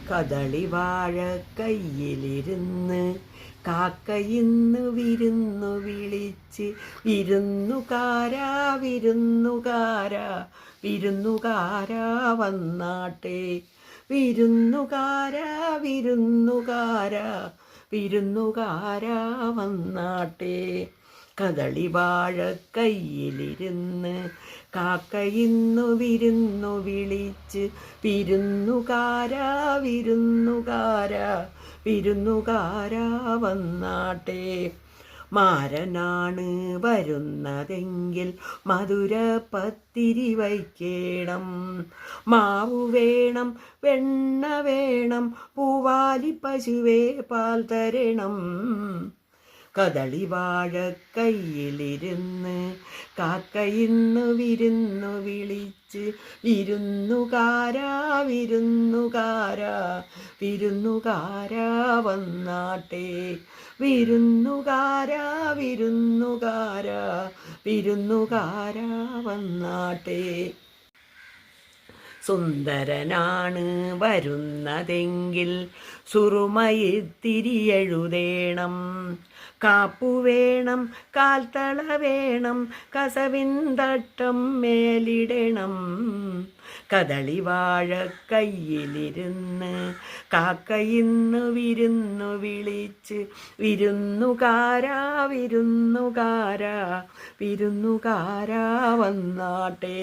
കദളി വാഴ കയ്യിലിരുന്ന് കാക്കയിന്ന് വിരുന്നു വിളിച്ച് വിരുന്നുകാരാ വിരുന്നുകാരാ വിരുന്നുകാരാ വന്നാട്ടെ വിരുന്നുകാരാ വിരുന്നുകാരാ വിരുന്നുകാരാ വന്നാട്ടെ കദളി വാഴ കയ്യിലിരുന്ന് കാക്കയിന്നു വിരുന്നു വിളിച്ച് വിരുന്നുകാരാ വിരുന്നുകാരാ വിരുന്നുകാരാ വന്നാട്ടെ മാരനാണ് വരുന്നതെങ്കിൽ മധുര പത്തിരി വയ്ക്കേണം മാവു വേണം വെണ്ണ വേണം പൂവാലി പശുവേ പാൽ തരണം കദളി വാഴ കയ്യിലിരുന്ന് കാക്കയിന്ന് വിരുന്നു വിളിച്ച് വിരുന്നുകാരാ വിരുന്നുകാരാ വിരുന്നുകാരാ വന്നാട്ടെ വിരുന്നുകാരാ വിരുന്നുകാരാ വിരുന്നുകാരാ വന്നാട്ടെ സുന്ദരനാണ് വരുന്നതെങ്കിൽ സുറുമയിത്തിരി എഴുതേണം കാപ്പു വേണം കാൽത്തള വേണം കസവിൻ തട്ടം മേലിടണം കദളി വാഴ കയ്യിലിരുന്ന് കാക്കയിന്ന് വിരുന്നു വിളിച്ച് വിരുന്നുകാരാ വിരുന്നുകാരാ വിരുന്നുകാരാ വന്നാട്ടെ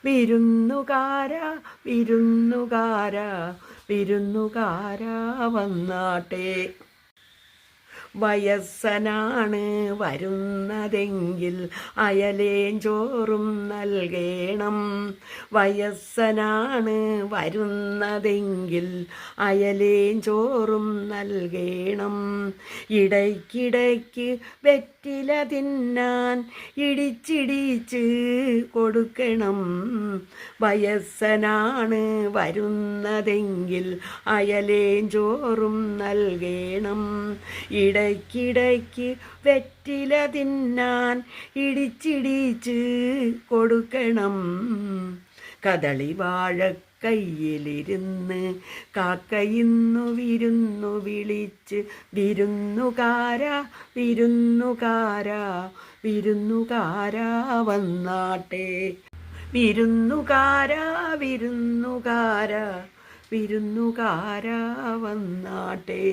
വിരുന്നുകാരാ വിരുന്നുകാരാ വിരുന്നുകാരാ വന്നാട്ടെ വയസ്സനാണ് വരുന്നതെങ്കിൽ അയലേഞ്ചോറും നൽകേണം വയസ്സനാണ് വരുന്നതെങ്കിൽ അയലേഞ്ചോറും നൽകേണം ഇടയ്ക്കിടയ്ക്ക് വെറ്റില തിന്നാൻ ഇടിച്ചിടിച്ച് കൊടുക്കണം വയസ്സനാണ് വരുന്നതെങ്കിൽ അയലേഞ്ചോറും നൽകേണം ഇടയ്ക്കിടയ്ക്ക് വെറ്റില തിന്നാൻ ഇടിച്ചിടിച്ച് കൊടുക്കണം കദളി വാഴ കയ്യിലിരുന്ന് കാക്കയിന്നു വിരുന്നു വിളിച്ച് വിരുന്നുകാരാ വിരുന്നുകാരാ വിരുന്നുകാരാ വന്നാട്ടെ വിരുന്നുകാരാ വിരുന്നുകാരാ വിരുന്നുകാരാ വന്നാട്ടെ.